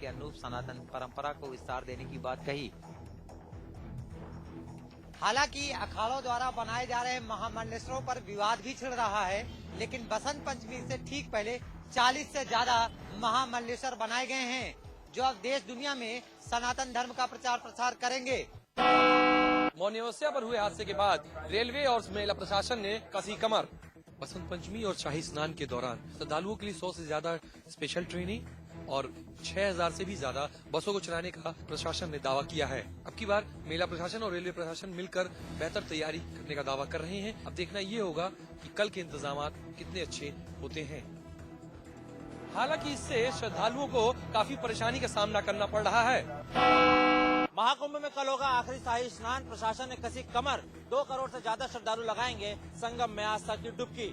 अनुरूप सनातन परंपरा को विस्तार देने की बात कही। हालांकि अखाड़ों द्वारा बनाए जा रहे महामंडलेश्वरों पर विवाद भी छिड़ रहा है, लेकिन बसंत पंचमी से ठीक पहले 40 से ज्यादा महामंडलेश्वर बनाए गए हैं, जो अब देश दुनिया में सनातन धर्म का प्रचार प्रसार करेंगे। मौनी अमावस्या पर हुए हादसे के बाद रेलवे और मेला प्रशासन ने कसी कमर। बसंत पंचमी और शाही स्नान के दौरान श्रद्धालुओं के लिए 100 से ज्यादा स्पेशल ट्रेनें और 6000 से भी ज्यादा बसों को चलाने का प्रशासन ने दावा किया है। अब की बार मेला प्रशासन और रेलवे प्रशासन मिलकर बेहतर तैयारी करने का दावा कर रहे हैं। अब देखना ये होगा कि कल के इंतजाम कितने अच्छे होते हैं। हालांकि इससे श्रद्धालुओं को काफी परेशानी का सामना करना पड़ रहा है। महाकुंभ में कल होगा आखिरी शाही स्नान। प्रशासन ने कसी कमर। 2 करोड़ से ज्यादा श्रद्धालु लगाएंगे संगम में आस्था की डुबकी।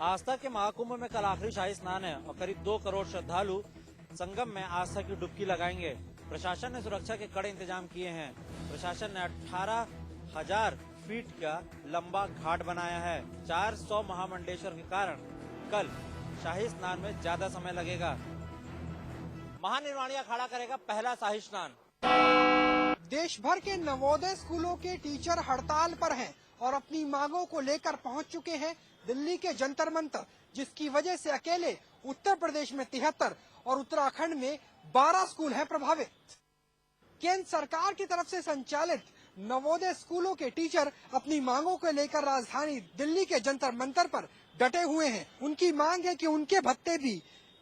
आस्था के महाकुंभ में कल आखिरी शाही स्नान है और करीब 2 करोड़ श्रद्धालु संगम में आस्था की डुबकी लगाएंगे। प्रशासन ने सुरक्षा के कड़े इंतजाम किए हैं। प्रशासन ने 18,000 फीट का लंबा घाट बनाया है। 400 महामंडलेश्वर के कारण कल शाही स्नान में ज्यादा समय लगेगा। महानिर्वाणी अखाड़ा करेगा पहला शाही स्नान। देश भर के नवोदय स्कूलों के टीचर हड़ताल पर हैं और अपनी मांगों को लेकर पहुंच चुके हैं दिल्ली के जंतर मंतर, जिसकी वजह से अकेले उत्तर प्रदेश में 73 और उत्तराखंड में 12 स्कूल हैं प्रभावित। केंद्र सरकार की तरफ से संचालित नवोदय स्कूलों के टीचर अपनी मांगों को लेकर राजधानी दिल्ली के जंतर मंतर पर डटे हुए हैं। उनकी मांग है कि उनके भत्ते भी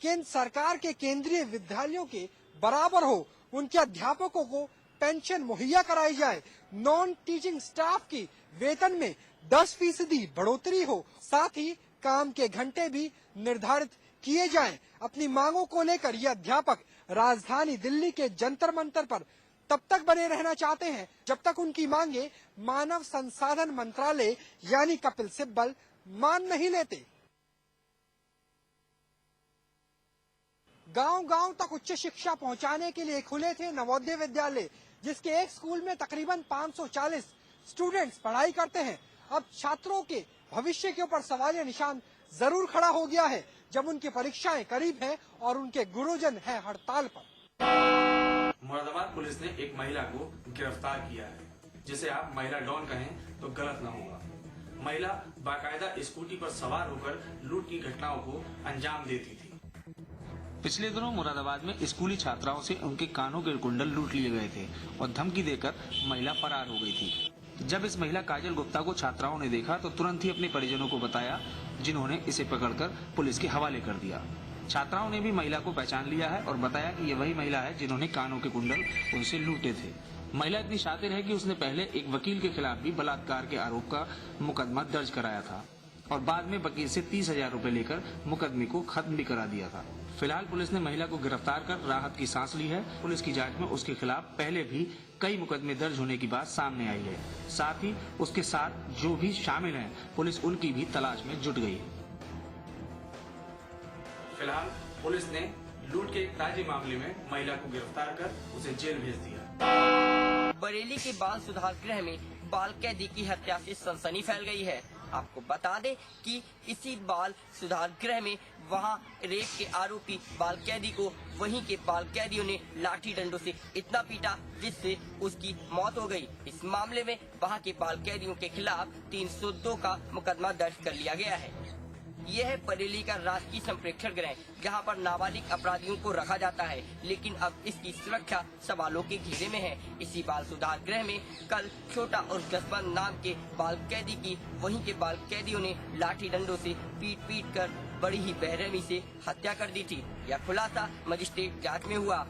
केंद्र सरकार के केंद्रीय विद्यालयों के बराबर हो। उनके अध्यापकों को पेंशन मुहैया कराई जाए। नॉन टीचिंग स्टाफ की वेतन में 10% बढ़ोतरी हो। साथ ही काम के घंटे भी निर्धारित किए जाएं। अपनी मांगों को लेकर ये अध्यापक राजधानी दिल्ली के जंतर मंतर पर तब तक बने रहना चाहते हैं जब तक उनकी मांगे मानव संसाधन मंत्रालय यानी कपिल सिब्बल मान नहीं लेते। गांव-गांव तक उच्च शिक्षा पहुंचाने के लिए खुले थे नवोदय विद्यालय, जिसके एक स्कूल में तकरीबन 540 स्टूडेंट्स पढ़ाई करते हैं। अब छात्रों के भविष्य के ऊपर सवालिया निशान जरूर खड़ा हो गया है जब उनकी परीक्षाएं करीब हैं और उनके गुरुजन हैं हड़ताल पर। मुरादाबाद पुलिस ने एक महिला को गिरफ्तार किया है, जिसे आप महिला डॉन कहें तो गलत न होगा। महिला बाकायदा स्कूटी पर सवार होकर लूट की घटनाओं को अंजाम देती थी। पिछले दिनों मुरादाबाद में स्कूली छात्राओं से उनके कानों के कुंडल लूट लिए गए थे और धमकी देकर महिला फरार हो गई थी। जब इस महिला काजल गुप्ता को छात्राओं ने देखा तो तुरंत ही अपने परिजनों को बताया, जिन्होंने इसे पकड़कर पुलिस के हवाले कर दिया। छात्राओं ने भी महिला को पहचान लिया है और बताया कि ये वही महिला है जिन्होंने कानों के कुंडल उनसे लूटे थे। महिला इतनी शातिर है कि उसने पहले एक वकील के खिलाफ भी बलात्कार के आरोप का मुकदमा दर्ज कराया था और बाद में वकील से 30,000 रूपए लेकर मुकदमे को खत्म भी करा दिया था। फिलहाल पुलिस ने महिला को गिरफ्तार कर राहत की सांस ली है। पुलिस की जांच में उसके खिलाफ पहले भी कई मुकदमे दर्ज होने की बात सामने आई है। साथ ही उसके साथ जो भी शामिल हैं, पुलिस उनकी भी तलाश में जुट गई है। फिलहाल पुलिस ने लूट के एक ताजे मामले में महिला को गिरफ्तार कर उसे जेल भेज दिया। बरेली के बाल सुधार गृह में बाल कैदी की हत्या से सनसनी फैल गई है। आपको बता दें कि इसी बाल सुधार गृह में वहां रेप के आरोपी बाल कैदी को वहीं के बाल कैदियों ने लाठी डंडों से इतना पीटा जिससे उसकी मौत हो गई। इस मामले में वहां के बाल कैदियों के खिलाफ 302 का मुकदमा दर्ज कर लिया गया है। यह है बरेली का राजकीय संप्रेक्षण गृह, जहां पर नाबालिग अपराधियों को रखा जाता है, लेकिन अब इसकी सुरक्षा सवालों के घेरे में है। इसी बाल सुधार गृह में कल छोटा और जसवंत नाम के बाल कैदी की वहीं के बाल कैदियों ने लाठी डंडों से पीट कर बड़ी ही बेरहमी से हत्या कर दी थी। यह खुलासा मजिस्ट्रेट जांच में हुआ।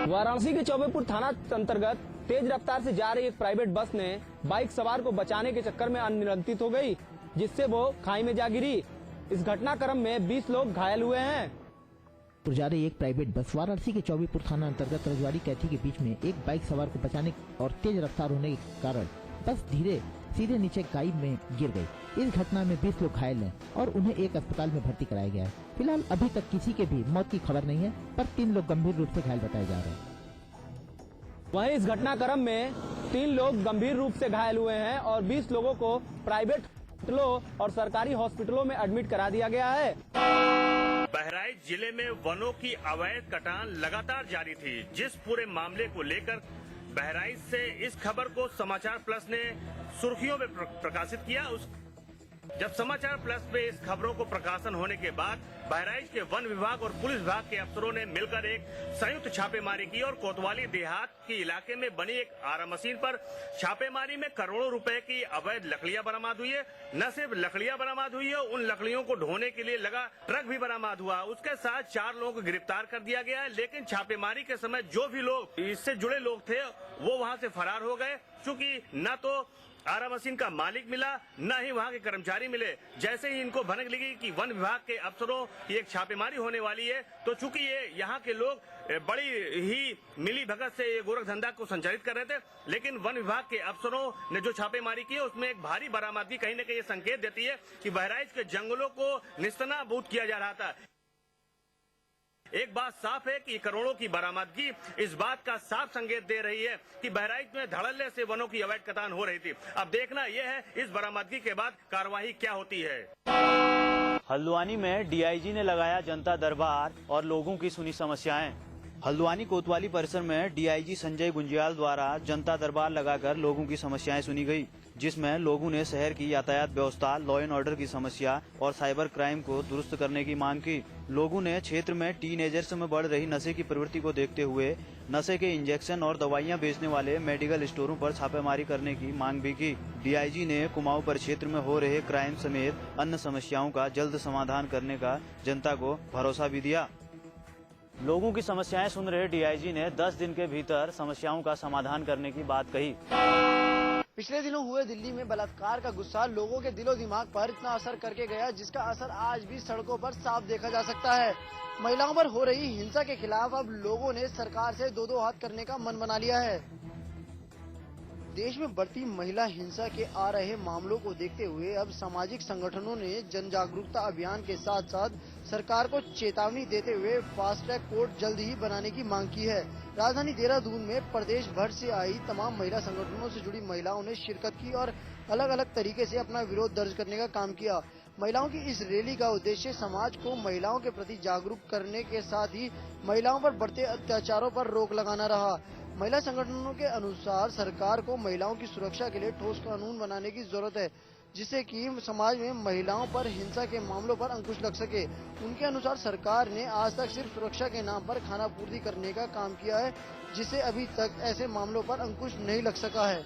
वाराणसी के चौबेपुर थाना अंतर्गत तेज रफ्तार से जा रही एक प्राइवेट बस ने बाइक सवार को बचाने के चक्कर में अनियंत्रित हो गई, जिससे वो खाई में जा गिरी। इस घटनाक्रम में 20 लोग घायल हुए हैं। जा रही एक प्राइवेट बस वाराणसी के चौबेपुर थाना अंतर्गत रजवाड़ी कैथी के बीच में एक बाइक सवार को बचाने और तेज रफ्तार होने के कारण बस सीधे नीचे खाई में गिर गई। इस घटना में 20 लोग घायल हैं और उन्हें एक अस्पताल में भर्ती कराया गया है। फिलहाल अभी तक किसी के भी मौत की खबर नहीं है, पर 3 लोग गंभीर रूप से घायल बताए जा रहे हैं। वहीं इस घटनाक्रम में 3 लोग गंभीर रूप से घायल हुए हैं और 20 लोगों को प्राइवेट हॉस्पिटलों और सरकारी हॉस्पिटलों में एडमिट करा दिया गया है। बहराइच बहराइच जिले में वनों की अवैध कटान लगातार जारी थी। जिस पूरे मामले को लेकर बहराइच से इस खबर को समाचार प्लस ने सुर्खियों में प्रकाशित किया। जब समाचार प्लस पे इस खबरों को प्रकाशन होने के बाद बहराइच के वन विभाग और पुलिस विभाग के अफसरों ने मिलकर एक संयुक्त छापेमारी की और कोतवाली देहात के इलाके में बनी एक आरा मशीन पर छापेमारी में करोड़ों रुपए की अवैध लकड़ियां बरामद हुई है। न सिर्फ लकड़ियां बरामद हुई है, उन लकड़ियों को ढोने के लिए लगा ट्रक भी बरामद हुआ। उसके साथ 4 लोगों को गिरफ्तार कर दिया गया है। लेकिन छापेमारी के समय जो भी लोग इससे जुड़े लोग थे वो वहां से फरार हो गए, चूँकि न तो आरा मशीन का मालिक मिला न ही वहां के कर्मचारी मिले। जैसे ही इनको भनक लगी कि वन विभाग के अफसरों की एक छापेमारी होने वाली है, तो चूंकि ये यहाँ के लोग बड़ी ही मिली भगत से ये गोरख धंधा को संचालित कर रहे थे, लेकिन वन विभाग के अफसरों ने जो छापेमारी की है उसमें एक भारी बरामदगी कहीं न कहीं ये संकेत देती है कि बहराइच के जंगलों को निस्तना-बूद किया जा रहा था। एक बात साफ है कि करोड़ों की बरामदगी इस बात का साफ संकेत दे रही है कि बहराइच में धड़ल्ले से वनों की अवैध कटान हो रही थी। अब देखना यह है इस बरामदगी के बाद कार्रवाई क्या होती है। हल्द्वानी में डीआईजी ने लगाया जनता दरबार और लोगों की सुनी समस्याएं। हल्द्वानी कोतवाली परिसर में डीआईजी संजय गुंजियाल द्वारा जनता दरबार लगाकर लोगों की समस्याएं सुनी गई, जिसमें लोगों ने शहर की यातायात व्यवस्था, लॉ एंड ऑर्डर की समस्या और साइबर क्राइम को दुरुस्त करने की मांग की। लोगों ने क्षेत्र में टीनेजर्स में बढ़ रही नशे की प्रवृत्ति को देखते हुए नशे के इंजेक्शन और दवाइयां बेचने वाले मेडिकल स्टोरों पर छापेमारी करने की मांग भी की। डीआईजी ने कुमाऊं परिक्षेत्र में हो रहे क्राइम समेत अन्य समस्याओं का जल्द समाधान करने का जनता को भरोसा भी दिया। लोगों की समस्याएं सुन रहे डीआईजी ने 10 दिन के भीतर समस्याओं का समाधान करने की बात कही। पिछले दिनों हुए दिल्ली में बलात्कार का गुस्सा लोगों के दिलो दिमाग पर इतना असर करके गया, जिसका असर आज भी सड़कों पर साफ देखा जा सकता है। महिलाओं पर हो रही हिंसा के खिलाफ अब लोगों ने सरकार से दो हाथ करने का मन बना लिया है। देश में बढ़ती महिला हिंसा के आ रहे मामलों को देखते हुए अब सामाजिक संगठनों ने जन जागरूकता अभियान के साथ साथ सरकार को चेतावनी देते हुए फास्ट ट्रैक कोर्ट जल्द ही बनाने की मांग की है। राजधानी देहरादून में प्रदेश भर से आई तमाम महिला संगठनों से जुड़ी महिलाओं ने शिरकत की और अलग अलग तरीके से अपना विरोध दर्ज करने का काम किया। महिलाओं की इस रैली का उद्देश्य समाज को महिलाओं के प्रति जागरूक करने के साथ ही महिलाओं पर बढ़ते अत्याचारों पर रोक लगाना रहा। महिला संगठनों के अनुसार सरकार को महिलाओं की सुरक्षा के लिए ठोस कानून बनाने की जरूरत है, जिससे कि समाज में महिलाओं पर हिंसा के मामलों पर अंकुश लग सके। उनके अनुसार सरकार ने आज तक सिर्फ सुरक्षा के नाम पर खाना पूर्ति करने का काम किया है, जिससे अभी तक ऐसे मामलों पर अंकुश नहीं लग सका है।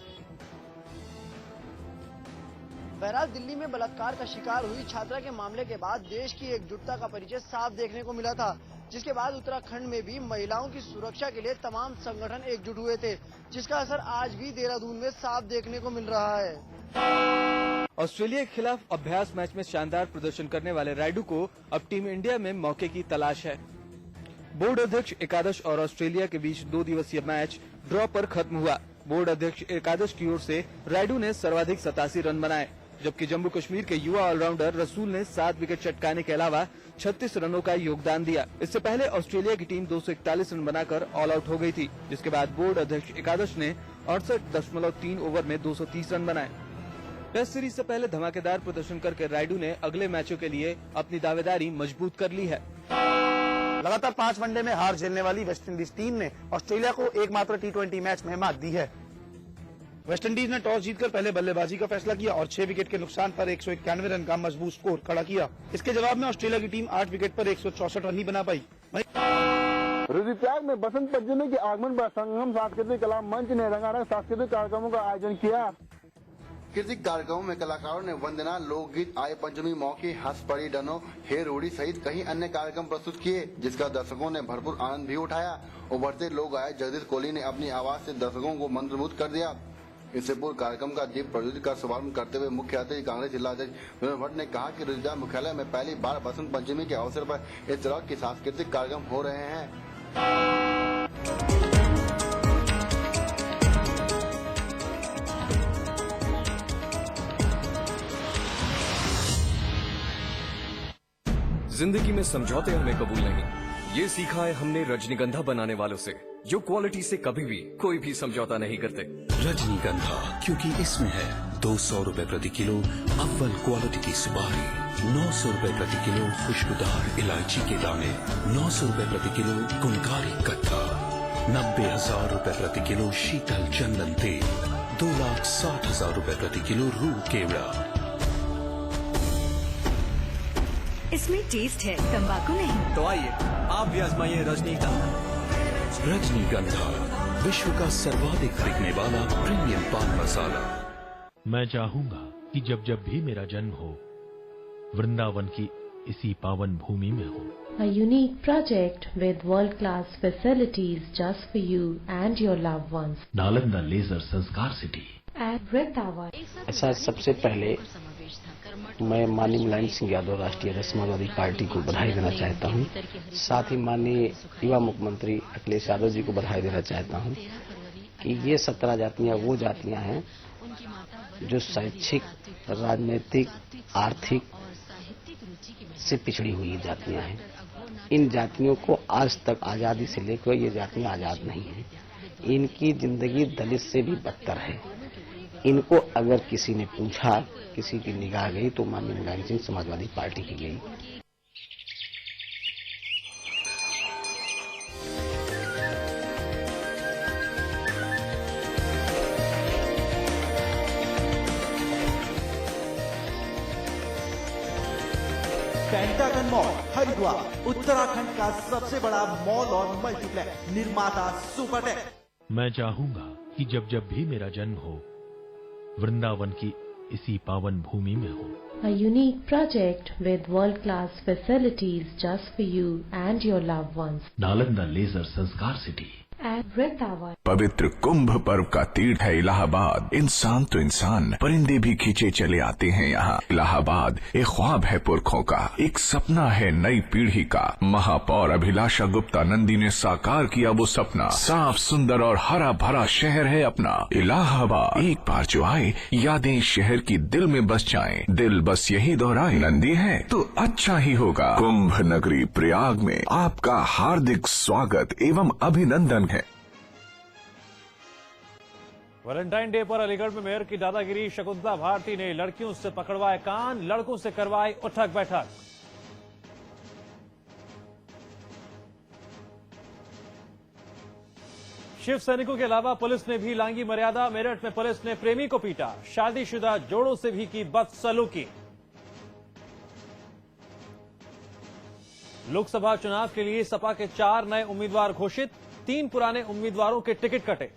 बहरहाल दिल्ली में बलात्कार का शिकार हुई छात्रा के मामले के बाद देश की एकजुटता का परिचय साफ देखने को मिला था, जिसके बाद उत्तराखंड में भी महिलाओं की सुरक्षा के लिए तमाम संगठन एकजुट हुए थे, जिसका असर आज भी देहरादून में साफ देखने को मिल रहा है। ऑस्ट्रेलिया के खिलाफ अभ्यास मैच में शानदार प्रदर्शन करने वाले रायडू को अब टीम इंडिया में मौके की तलाश है। बोर्ड अध्यक्ष एकादश और ऑस्ट्रेलिया के बीच 2 दिवसीय मैच ड्रॉ पर खत्म हुआ। बोर्ड अध्यक्ष एकादश की ओर से रायडू ने सर्वाधिक 87 रन बनाए, जबकि जम्मू कश्मीर के युवा ऑलराउंडर रसूल ने 7 विकेट चटकाने के अलावा 36 रनों का योगदान दिया। इससे पहले ऑस्ट्रेलिया की टीम 241 रन बनाकर ऑल आउट हो गई थी, जिसके बाद बोर्ड अध्यक्ष एकादश ने 68.3 ओवर में 230 रन बनाए। टेस्ट सीरीज से पहले धमाकेदार प्रदर्शन करके रायडू ने अगले मैचों के लिए अपनी दावेदारी मजबूत कर ली है। लगातार 5 वनडे में हार झेलने वाली वेस्टइंडीज टीम ने ऑस्ट्रेलिया को एकमात्र T20 मैच में मात दी है। वेस्टइंडीज ने टॉस जीतकर पहले बल्लेबाजी का फैसला किया और 6 विकेट के नुकसान पर 191 रन का मजबूत स्कोर खड़ा किया। इसके जवाब में ऑस्ट्रेलिया की टीम 8 विकेट पर 164 रन ही बना पाई। रुद्रप्रयाग में बसंत पंचमी के आगमन पर संगम सांस्कृतिक कला मंच ने रंगारंग सांस्कृतिक कार्यक्रमों का आयोजन किया। सांस्कृतिक कार्यक्रमों में कलाकारों ने वंदना, लोकगीत, आय पंचमी मौके, हंस पड़ी डनो, हेर उड़ी सहित कई अन्य कार्यक्रम प्रस्तुत किए, जिसका दर्शकों ने भरपूर आनंद भी उठाया। उभरते लोग आए जगदीश कोहली ने अपनी आवाज से दर्शकों को मंत्रमुग्ध कर दिया। इससे पूर्व कार्यक्रम का दीप प्रज्वलित कर शुभारंभ करते हुए मुख्य अतिथि कांग्रेस जिला अध्यक्ष विनोद भट्ट ने कहा कि रुद्रप्रयाग मुख्यालय में पहली बार बसंत पंचमी के अवसर पर इस तरह के सांस्कृतिक कार्यक्रम हो रहे हैं। जिंदगी में समझौते हमें कबूल नहीं, ये सीखा है हमने रजनीगंधा बनाने वालों से, जो क्वालिटी से कभी भी कोई भी समझौता नहीं करते। रजनीगंधा, क्योंकि इसमें है 200 रुपए प्रति किलो अव्वल क्वालिटी की सुपारी। 900 रुपए प्रति किलो खुशबूदार इलायची के दाने, 900 रुपए प्रति किलो गुणकारी कत्था, 90,000 रुपए प्रति किलो शीतल चंदन तेल, 2,60,000 रुपए प्रति किलो रूह केवड़ा। इसमें टेस्ट है, तंबाकू नहीं। तो आइए आप भी आजमाइए रजनीगंधा। रजनीगंधा विश्व का सर्वाधिक बिकने वाला प्रीमियम पान मसाला। मैं चाहूंगा कि जब जब भी मेरा जन्म हो, वृंदावन की इसी पावन भूमि में हो। A unique project with world-class facilities just for you and your loved ones. Nalanda leisure Sanskar city At Vrindavan. अच्छा, सबसे पहले मैं माननीय मुलायम सिंह यादव राष्ट्रीय अध्यक्ष समाजवादी पार्टी को बधाई देना चाहता हूं। साथ ही माननीय युवा मुख्यमंत्री अखिलेश यादव जी को बधाई देना चाहता हूं कि ये 17 जातियां वो जातियां हैं जो शैक्षिक, राजनीतिक, आर्थिक से पिछड़ी हुई जातियां हैं। इन जातियों को आज तक आज़ादी से लेकर ये जातियां आज़ाद नहीं हैं। इनकी जिंदगी दलित से भी बदतर है। इनको अगर किसी ने पूछा, किसी की निगाह गई तो माननीय मुलायम सिंह समाजवादी पार्टी की गई। पेंटागन मॉल हरिद्वार उत्तराखंड का सबसे बड़ा मॉल और मल्टीप्लेक्स निर्माता सुपरटेक। मैं चाहूंगा कि जब जब भी मेरा जन्म हो, वृंदावन की इसी पावन भूमि में हो। A unique project with world-class facilities just for you and your loved ones. Nalanda leisure Sanskar city At Vrindavan. पवित्र कुंभ पर्व का तीर्थ है इलाहाबाद। इंसान तो इंसान, परिंदे भी खींचे चले आते हैं यहाँ। इलाहाबाद एक ख्वाब है पुरखों का, एक सपना है नई पीढ़ी का। महापौर अभिलाषा गुप्ता नंदी ने साकार किया वो सपना। साफ, सुंदर और हरा भरा शहर है अपना इलाहाबाद। एक बार जो आए, यादें शहर की दिल में बस जाएं। दिल बस यही दोहराए, नंदी है तो अच्छा ही होगा। कुंभ नगरी प्रयाग में आपका हार्दिक स्वागत एवं अभिनंदन है। वैलेंटाइन डे पर अलीगढ़ में मेयर की दादागिरी। शकुंतला भारती ने लड़कियों से पकड़वाए कान, लड़कों से करवाई उठक बैठक। शिव सैनिकों के अलावा पुलिस ने भी लांगी मर्यादा। मेरठ में पुलिस ने प्रेमी को पीटा, शादीशुदा जोड़ों से भी की बदसलूकी। लोकसभा चुनाव के लिए सपा के 4 नए उम्मीदवार घोषित, 3 पुराने उम्मीदवारों के टिकट कटे।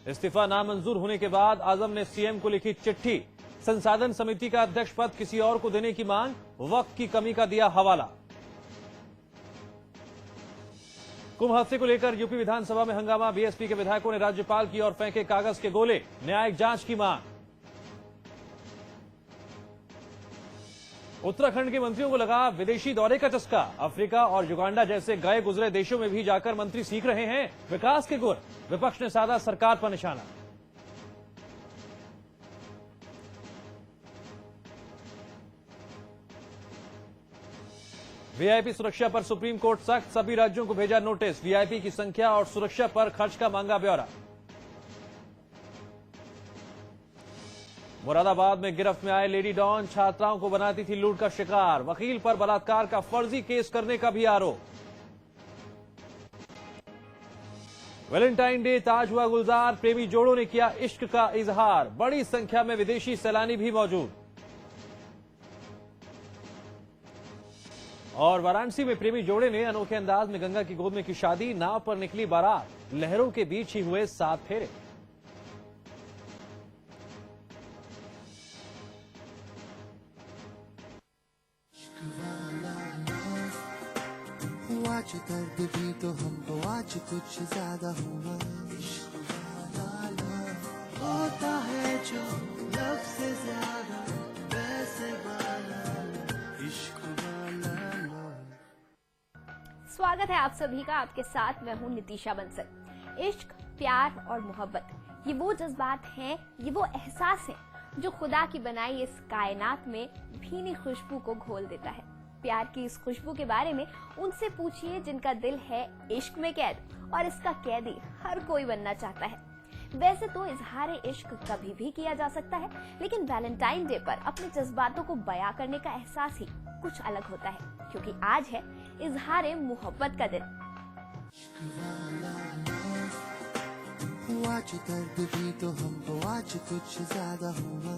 इस्तीफा नामंजूर होने के बाद आजम ने सीएम को लिखी चिट्ठी। संसाधन समिति का अध्यक्ष पद किसी और को देने की मांग, वक्त की कमी का दिया हवाला। कुंभ हादसे को लेकर यूपी विधानसभा में हंगामा। बीएसपी के विधायकों ने राज्यपाल की ओर फेंके कागज के गोले, न्यायिक जांच की मांग। उत्तराखंड के मंत्रियों को लगा विदेशी दौरे का चस्का। अफ्रीका और युगांडा जैसे गए गुजरे देशों में भी जाकर मंत्री सीख रहे हैं विकास के गुर। विपक्ष ने साधा सरकार पर निशाना। वीआईपी सुरक्षा पर सुप्रीम कोर्ट सख्त, सभी राज्यों को भेजा नोटिस। वीआईपी की संख्या और सुरक्षा पर खर्च का मांगा ब्यौरा। मुरादाबाद में गिरफ्त में आए लेडी डॉन छात्राओं को बनाती थी लूट का शिकार। वकील पर बलात्कार का फर्जी केस करने का भी आरोप। वैलेंटाइन डे ताज हुआ गुलजार, प्रेमी जोड़ों ने किया इश्क का इजहार। बड़ी संख्या में विदेशी सैलानी भी मौजूद। और वाराणसी में प्रेमी जोड़े ने अनोखे अंदाज में गंगा की गोद में की शादी। नाव पर निकली बारात, लहरों के बीच ही हुए 7 फेरे। आज दर्द भी तो हमको आज कुछ ज्यादा हुआ। इश्क वाला लव होता है जो लव से ज्यादा, वैसे वाला इश्क वाला लव। स्वागत है आप सभी का, आपके साथ मैं हूँ नितिशा बंसल। इश्क, प्यार और मोहब्बत, ये वो जज्बात हैं, ये वो एहसास हैं जो खुदा की बनाई इस कायनात में भीनी खुशबू को घोल देता है। प्यार की इस खुशबू के बारे में उनसे पूछिए जिनका दिल है इश्क में कैद, और इसका कैदी हर कोई बनना चाहता है। वैसे तो इजहार इश्क कभी भी किया जा सकता है, लेकिन वैलेंटाइन डे पर अपने जज्बातों को बयां करने का एहसास ही कुछ अलग होता है, क्योंकि आज है इजहार मोहब्बत का दिन। आज दर्द भी तो हमको आज कुछ ज्यादा हुआ।